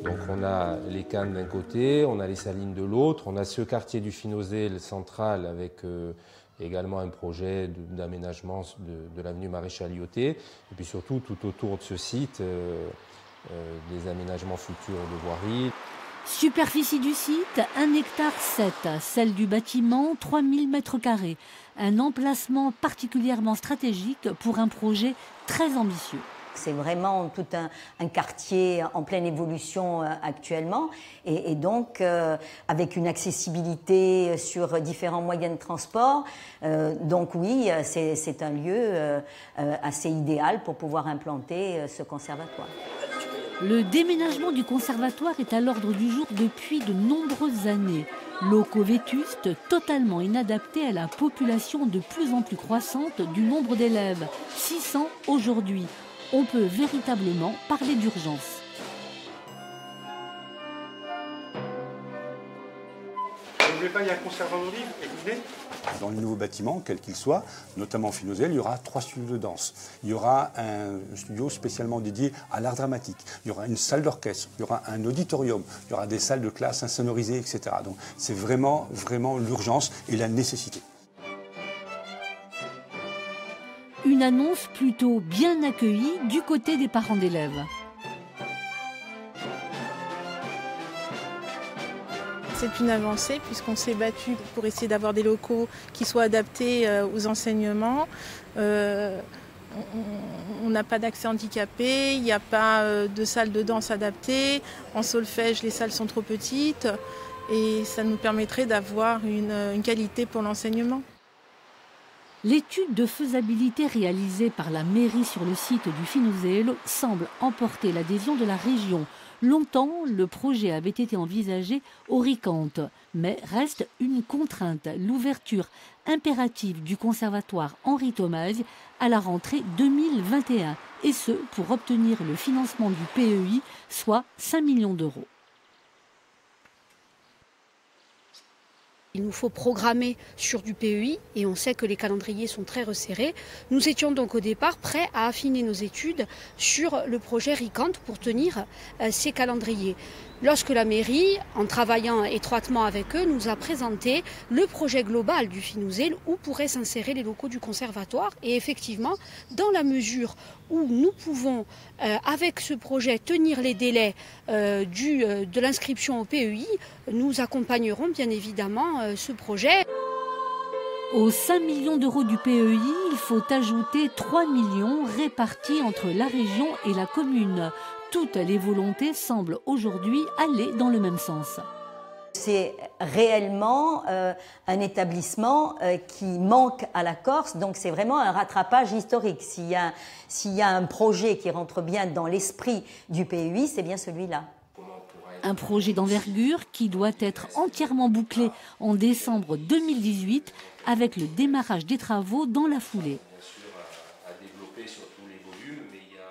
Donc on a les Cannes d'un côté, on a les Salines de l'autre, on a ce quartier du Finozé central avec également un projet d'aménagement de l'avenue Maréchal Lyoté, et puis surtout tout autour de ce site, des aménagements futurs de voirie. Superficie du site, 1,7 hectare, celle du bâtiment, 3000 m². Un emplacement particulièrement stratégique pour un projet très ambitieux. C'est vraiment tout un quartier en pleine évolution actuellement et donc avec une accessibilité sur différents moyens de transport. Donc oui, c'est un lieu assez idéal pour pouvoir implanter ce conservatoire. Le déménagement du conservatoire est à l'ordre du jour depuis de nombreuses années. Locaux vétustes, totalement inadaptés à la population de plus en plus croissante du nombre d'élèves, 600 aujourd'hui. On peut véritablement parler d'urgence. N'oubliez pas, il y a un conservatoire d'olive et vous venez. Dans le nouveau bâtiment, quel qu'il soit, notamment au Finozé, il y aura 3 studios de danse. Il y aura un studio spécialement dédié à l'art dramatique. Il y aura une salle d'orchestre, il y aura un auditorium, il y aura des salles de classe insonorisées, etc. Donc c'est vraiment l'urgence et la nécessité. Une annonce plutôt bien accueillie du côté des parents d'élèves. C'est une avancée puisqu'on s'est battu pour essayer d'avoir des locaux qui soient adaptés aux enseignements. On n'a pas d'accès handicapé, il n'y a pas de salle de danse adaptée. En solfège, les salles sont trop petites et ça nous permettrait d'avoir une qualité pour l'enseignement. L'étude de faisabilité réalisée par la mairie sur le site du Finozé semble emporter l'adhésion de la région. Longtemps, le projet avait été envisagé Oricante, mais reste une contrainte, l'ouverture impérative du conservatoire Henri Thomaze à la rentrée 2021, et ce pour obtenir le financement du PEI, soit 5 millions d'euros. Il nous faut programmer sur du PEI et on sait que les calendriers sont très resserrés. Nous étions donc au départ prêts à affiner nos études sur le projet RICANT pour tenir ces calendriers. Lorsque la mairie, en travaillant étroitement avec eux, nous a présenté le projet global du Finozé où pourraient s'insérer les locaux du conservatoire. Et effectivement, dans la mesure où nous pouvons, avec ce projet, tenir les délais de l'inscription au PEI, nous accompagnerons bien évidemment ce projet. Aux 5 millions d'euros du PEI, il faut ajouter 3 millions répartis entre la région et la commune. Toutes les volontés semblent aujourd'hui aller dans le même sens. C'est réellement un établissement qui manque à la Corse, donc c'est vraiment un rattrapage historique. S'il y a un projet qui rentre bien dans l'esprit du PEI, c'est bien celui-là. Un projet d'envergure qui doit être entièrement bouclé en décembre 2018 avec le démarrage des travaux dans la foulée. Bien sûr, à développer sur tous les volumes, mais il y a...